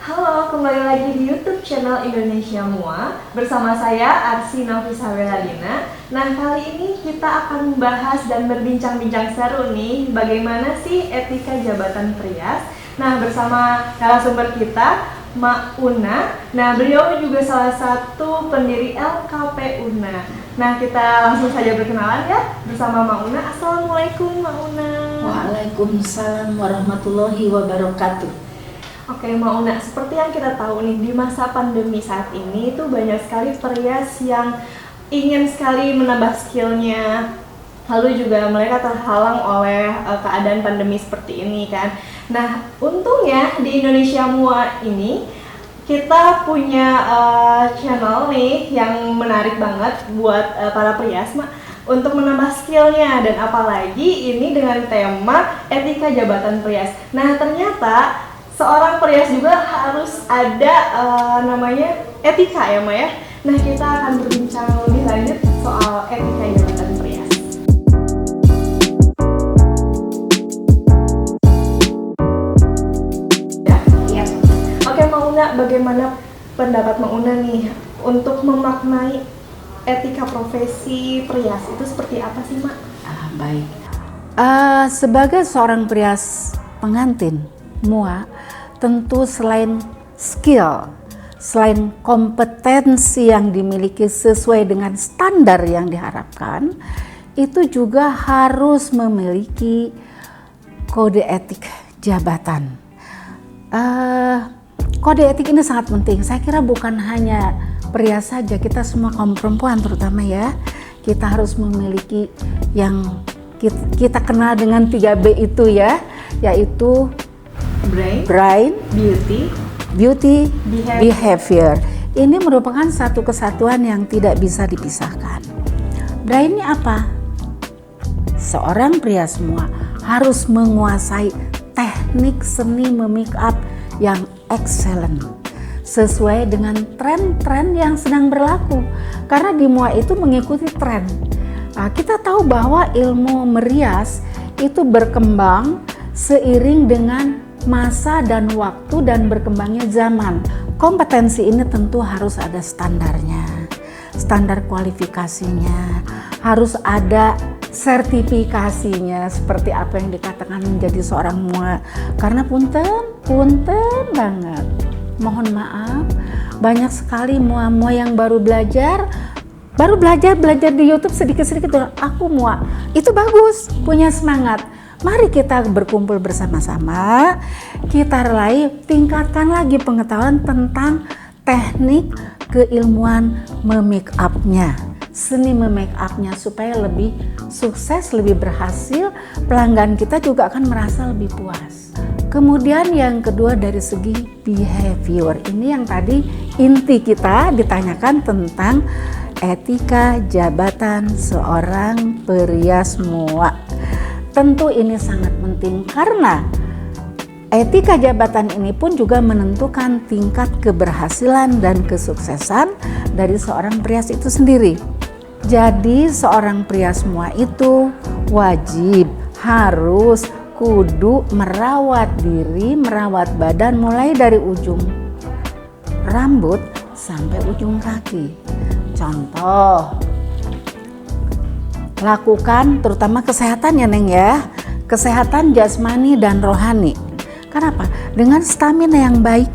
Halo, kembali lagi di YouTube channel Indonesia Mua bersama saya Arsy Novisa Welalina. Nah, kali ini kita akan membahas dan berbincang-bincang seru nih bagaimana sih etika jabatan Prias. Nah, bersama narasumber kita Mak Una. Nah, beliau juga salah satu pendiri LKP Una. Nah, kita langsung saja berkenalan ya bersama Mak Una. Assalamualaikum Mak Una. Waalaikumsalam warahmatullahi wabarakatuh. Oke, Mak Una, seperti yang kita tahu nih, di masa pandemi saat ini itu banyak sekali Prias yang ingin sekali menambah skillnya, lalu juga mereka terhalang oleh keadaan pandemi seperti ini kan. Nah, untungnya di Indonesia Mua ini kita punya channel nih yang menarik banget buat para Prias, Mak, untuk menambah skillnya, dan apalagi ini dengan tema etika jabatan Prias. Nah, ternyata seorang Prias juga harus ada namanya etika ya, Ma ya. Nah, kita akan berbincang lebih lanjut soal etika jabatan Prias. Ya. Oke, Ma Una, bagaimana pendapat Ma Una nih untuk memaknai etika profesi Prias itu seperti apa sih, Ma? Baik. Sebagai seorang Prias pengantin Mua, tentu selain skill, selain kompetensi yang dimiliki sesuai dengan standar yang diharapkan, itu juga harus memiliki kode etik jabatan. Kode etik ini sangat penting. Saya kira bukan hanya Prias saja, kita semua kaum perempuan terutama ya, kita harus memiliki yang kita kenal dengan 3B itu ya, yaitu Brain, Beauty, Behavior. Ini merupakan satu kesatuan yang tidak bisa dipisahkan. Brain ini apa? Seorang pria semua harus menguasai teknik seni memake up yang excellent, sesuai dengan tren-tren yang sedang berlaku. Karena di Mua itu mengikuti tren. Nah, kita tahu bahwa ilmu merias itu berkembang seiring dengan masa dan waktu dan berkembangnya zaman. Kompetensi ini tentu harus ada standarnya, standar kualifikasinya, harus ada sertifikasinya seperti apa yang dikatakan menjadi seorang Mua. Karena punten banget, mohon maaf, banyak sekali Mua-Mua yang baru belajar di YouTube sedikit-sedikit. Aku Mua, itu bagus, punya semangat. Mari kita berkumpul bersama-sama, kita tingkatkan lagi pengetahuan tentang teknik keilmuan memake up-nya, seni memake up-nya, supaya lebih sukses, lebih berhasil, pelanggan kita juga akan merasa lebih puas. Kemudian yang kedua dari segi behavior, ini yang tadi inti kita ditanyakan tentang etika jabatan seorang Prias Mua. Tentu ini sangat penting karena etika jabatan ini pun juga menentukan tingkat keberhasilan dan kesuksesan dari seorang Prias itu sendiri. Jadi seorang Prias Mua itu wajib, harus, kudu merawat diri, merawat badan mulai dari ujung rambut sampai ujung kaki. Contoh, lakukan terutama kesehatan ya Neng ya, kesehatan jasmani dan rohani. Kenapa? Dengan stamina yang baik,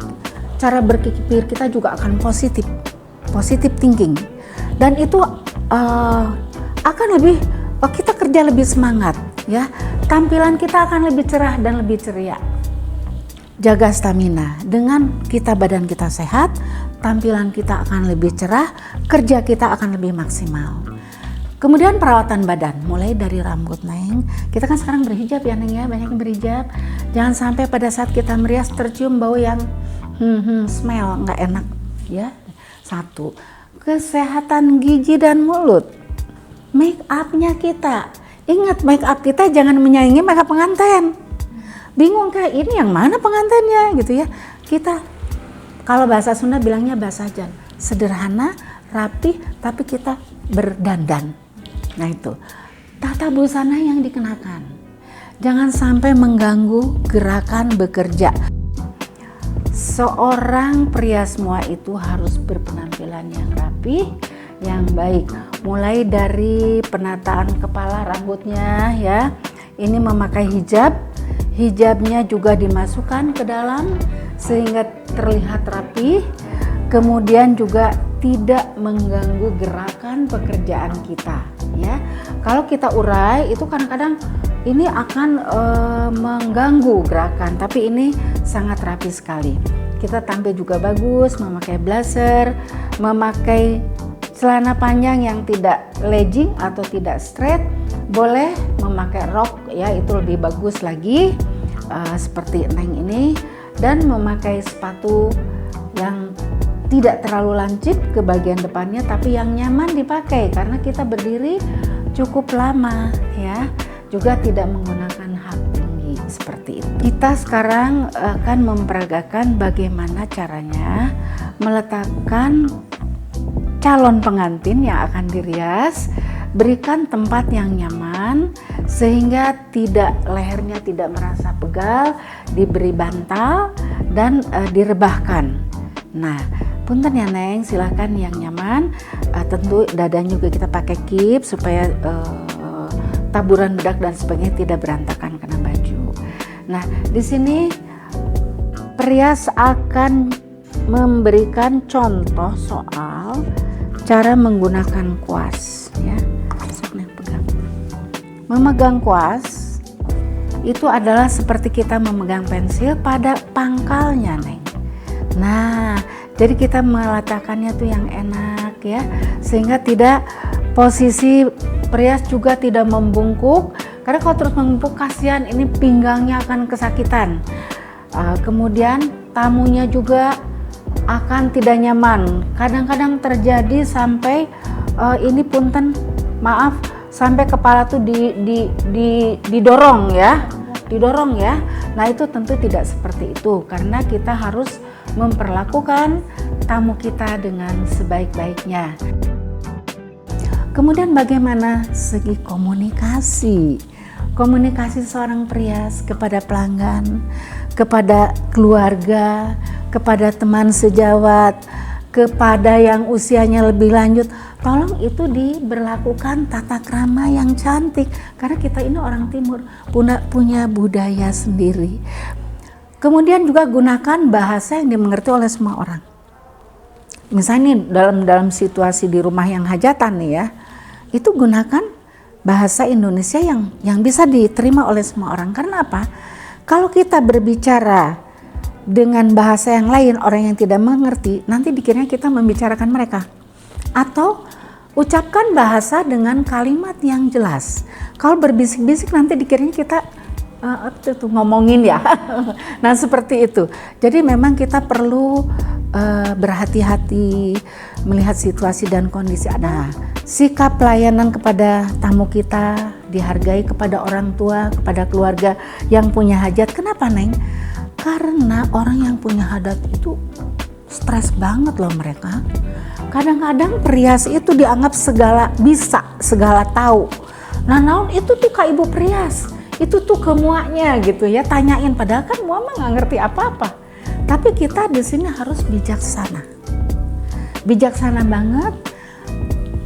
cara berpikir kita juga akan positif thinking, dan itu akan lebih, kita kerja lebih semangat ya, tampilan kita akan lebih cerah dan lebih ceria. Jaga stamina, dengan badan kita sehat, tampilan kita akan lebih cerah, kerja kita akan lebih maksimal. Kemudian perawatan badan, mulai dari rambut Neng. Kita kan sekarang berhijab ya Neng ya, banyak yang berhijab. Jangan sampai pada saat kita merias tercium bau yang smell, nggak enak ya. Satu, kesehatan gigi dan mulut. Make up-nya kita, ingat make up kita jangan menyaingi make up pengantin. Bingung kayak ini yang mana pengantinnya gitu ya. Kita, kalau bahasa Sunda bilangnya basajan, sederhana, rapi, tapi kita berdandan. Nah itu, tata busana yang dikenakan. Jangan sampai mengganggu gerakan bekerja. seorang pria semua itu harus berpenampilan yang rapi, yang baik. Mulai dari penataan kepala, rambutnya ya. Ini memakai hijab. Hijabnya juga dimasukkan ke dalam sehingga terlihat rapi. Kemudian juga tidak mengganggu gerakan pekerjaan kita ya. Kalau kita urai itu kadang-kadang ini akan mengganggu gerakan, tapi ini sangat rapi sekali. Kita tampil juga bagus, memakai blazer, memakai celana panjang yang tidak legging atau tidak straight, boleh memakai rok ya, itu lebih bagus lagi, seperti Neng ini, dan memakai sepatu yang tidak terlalu lancip ke bagian depannya tapi yang nyaman dipakai karena kita berdiri cukup lama ya, juga tidak menggunakan hak tinggi seperti itu. Kita sekarang akan memperagakan bagaimana caranya meletakkan calon pengantin yang akan dirias, berikan tempat yang nyaman sehingga lehernya tidak merasa pegal, diberi bantal dan direbahkan. Nah, punten ya Neng, silahkan yang nyaman. Tentu dadanya juga kita pakai kip supaya taburan bedak dan sebagainya tidak berantakan kena baju. Nah, di sini perias akan memberikan contoh soal cara menggunakan kuas ya. Pegang. Memegang kuas itu adalah seperti kita memegang pensil pada pangkalnya, Neng. Nah, jadi kita meletakkannya tuh yang enak ya, sehingga tidak posisi perias juga tidak membungkuk. Karena kalau terus membungkuk kasihan, ini pinggangnya akan kesakitan. Kemudian tamunya juga akan tidak nyaman. Kadang-kadang terjadi sampai ini punten, maaf, sampai kepala tuh didorong ya. Nah, itu tentu tidak seperti itu karena kita harus memperlakukan tamu kita dengan sebaik-baiknya. Kemudian bagaimana segi komunikasi? Komunikasi seorang perias kepada pelanggan, kepada keluarga, kepada teman sejawat, kepada yang usianya lebih lanjut. Tolong itu diberlakukan tata krama yang cantik karena kita ini orang timur punya budaya sendiri. Kemudian juga gunakan bahasa yang dimengerti oleh semua orang. Misalnya dalam situasi di rumah yang hajatan nih ya, itu gunakan bahasa Indonesia yang bisa diterima oleh semua orang. Karena apa? Kalau kita berbicara dengan bahasa yang lain, orang yang tidak mengerti, nanti dikiranya kita membicarakan mereka. Atau ucapkan bahasa dengan kalimat yang jelas. Kalau berbisik-bisik nanti dikiranya kita ngomongin ya. Nah, seperti itu. Jadi memang kita perlu berhati-hati melihat situasi dan kondisi. Nah, sikap pelayanan kepada tamu kita dihargai, kepada orang tua, kepada keluarga yang punya hajat. Kenapa, Neng? Karena orang yang punya hajat itu stres banget loh mereka. Kadang-kadang perias itu dianggap segala bisa, segala tahu. Nah, naon itu tuh Kak Ibu perias. Itu tuh kemuaknya gitu ya, tanyain padahal kan mua mah nggak ngerti apa-apa. Tapi kita di sini harus bijaksana. Bijaksana banget.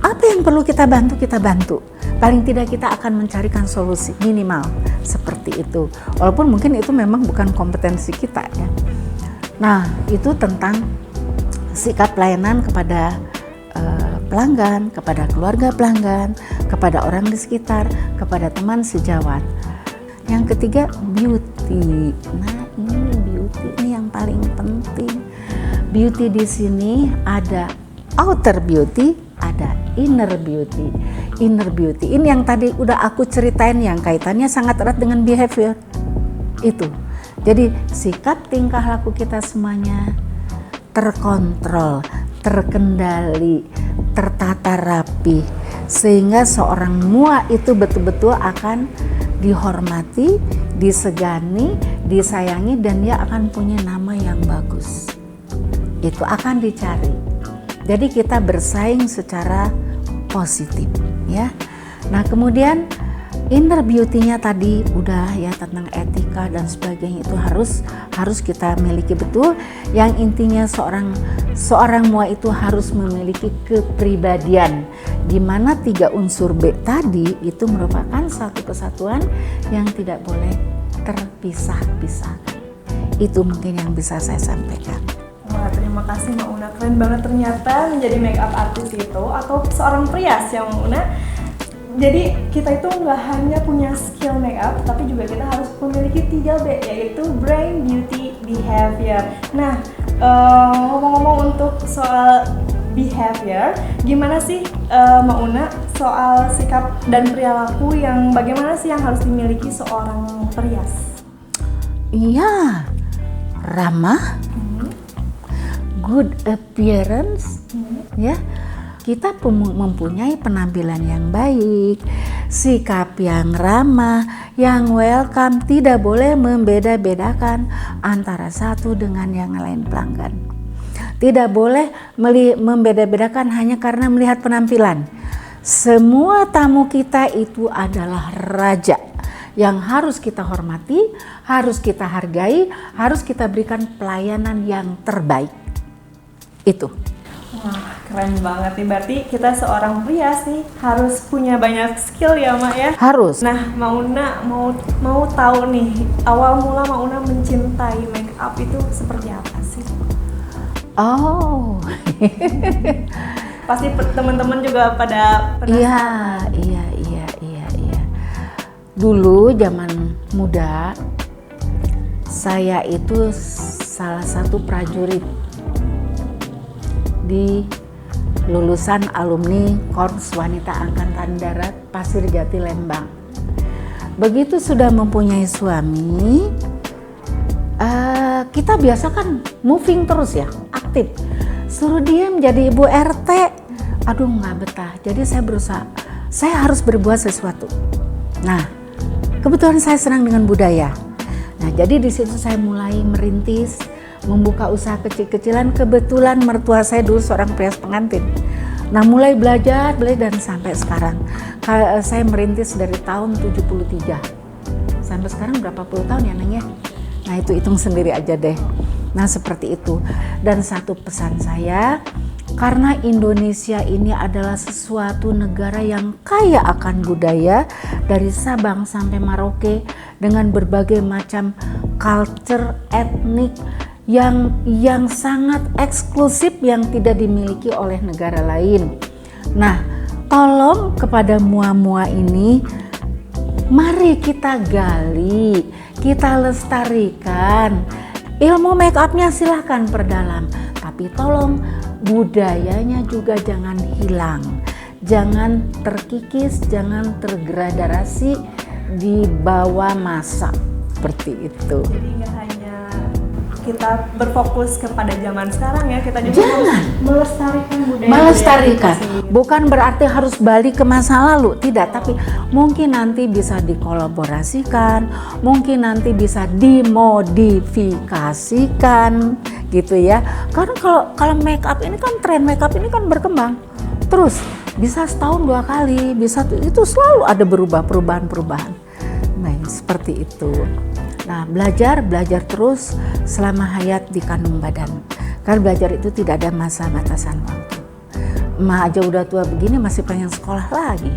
Apa yang perlu kita bantu. Paling tidak kita akan mencarikan solusi minimal seperti itu. Walaupun mungkin itu memang bukan kompetensi kita ya. Nah, itu tentang sikap pelayanan kepada pelanggan, kepada keluarga pelanggan, kepada orang di sekitar, kepada teman sejawat. Yang ketiga, beauty. Nah, ini beauty ini yang paling penting. Beauty di sini ada outer beauty, ada inner beauty. Inner beauty ini yang tadi udah aku ceritain yang kaitannya sangat erat dengan behavior. Itu. Jadi sikap tingkah laku kita semuanya terkontrol, terkendali, tertata rapi, sehingga seorang mua itu betul-betul akan dihormati, disegani, disayangi, dan dia akan punya nama yang bagus. Itu akan dicari. Jadi kita bersaing secara positif ya. Nah, kemudian Inner beauty-nya tadi udah ya, tentang etika dan sebagainya itu harus kita miliki betul. Yang intinya seorang mua itu harus memiliki kepribadian, di mana 3 unsur B tadi itu merupakan satu kesatuan yang tidak boleh terpisah-pisahkan. Itu mungkin yang bisa saya sampaikan. Wah, terima kasih Mbak Una, keren banget ternyata menjadi makeup artist itu atau seorang perias yang Mbak Una. Jadi kita itu nggak hanya punya skill makeup, tapi juga kita harus memiliki 3B, yaitu brain, beauty, behavior. Nah, ngomong-ngomong untuk soal behavior, gimana sih Mbak Una soal sikap dan perilaku yang bagaimana sih yang harus dimiliki seorang perias? Iya, ramah, good appearance, ya. Kita mempunyai penampilan yang baik, sikap yang ramah, yang welcome, tidak boleh membeda-bedakan antara satu dengan yang lain pelanggan. Tidak boleh membeda-bedakan hanya karena melihat penampilan. Semua tamu kita itu adalah raja yang harus kita hormati, harus kita hargai, harus kita berikan pelayanan yang terbaik. Itu. Wah, keren banget nih. Berarti kita seorang perias nih harus punya banyak skill ya, Mak ya? Harus. Nah, Mauna mau tahu nih, awal mula Mauna mencintai make up itu seperti apa sih? Oh. Pasti teman-teman juga pada penasaran. Iya. Dulu zaman muda, saya itu salah satu prajurit di lulusan alumni Korps Wanita Angkatan Darat Pasir Jati Lembang. Begitu sudah mempunyai suami, kita biasa kan moving terus ya, aktif. Suruh dia menjadi ibu RT, aduh nggak betah. Jadi saya berusaha, saya harus berbuat sesuatu. Nah, kebetulan saya senang dengan budaya. Nah, jadi di situ saya mulai merintis, membuka usaha kecil-kecilan. Kebetulan mertua saya dulu seorang perias pengantin. Nah, mulai belajar dan sampai sekarang. Saya merintis dari tahun 73. Sampai sekarang berapa puluh tahun ya, Neng ya? Nah, itu hitung sendiri aja deh. Nah, seperti itu. Dan satu pesan saya, karena Indonesia ini adalah sesuatu negara yang kaya akan budaya dari Sabang sampai Merauke dengan berbagai macam culture, etnik yang sangat eksklusif yang tidak dimiliki oleh negara lain. Nah, tolong kepada mua-mua ini, mari kita gali, kita lestarikan. Ilmu make upnya silahkan perdalam, tapi tolong budayanya juga jangan hilang. Jangan terkikis, jangan tergradasi di bawah masa seperti itu. Jadi nggak hanya kita berfokus kepada zaman sekarang ya, kita juga harus melestarikan budaya. Melestarikan, bukan berarti harus balik ke masa lalu, tidak. Tapi mungkin nanti bisa dikolaborasikan, mungkin nanti bisa dimodifikasikan, gitu ya. Karena kalau make up ini kan tren make up ini kan berkembang terus, bisa setahun 2 kali, bisa itu selalu ada perubahan. Nah, seperti itu. Nah, belajar terus selama hayat di kandung badan. Karena belajar itu tidak ada masa batasan waktu. Emak aja udah tua begini masih pengen sekolah lagi.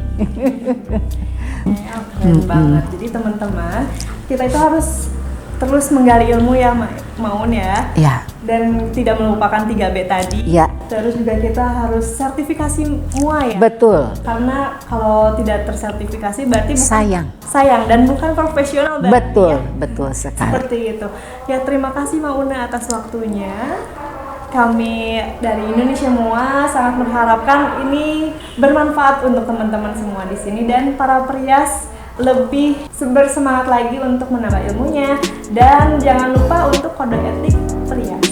Keren banget. Jadi teman-teman, kita itu harus terus menggali ilmu ya, Maun ya. Ya. Dan tidak melupakan 3B tadi. Ya. Terus juga kita harus sertifikasi MUA ya. Betul. Karena kalau tidak tersertifikasi berarti bukan sayang dan bukan profesional. Betul, ya. Betul sekali. Seperti itu. Ya, terima kasih Mauna atas waktunya. Kami dari Indonesia MUA sangat mengharapkan ini bermanfaat untuk teman-teman semua di sini dan para perias lebih bersemangat lagi untuk menambah ilmunya, dan jangan lupa untuk kode etik perias.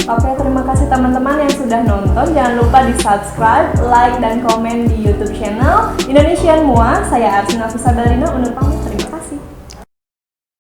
Oke, terima kasih teman-teman yang sudah nonton. Jangan lupa di subscribe, like, dan komen di YouTube channel Indonesian MUA. Saya Arsina Fusadalina undur pamit.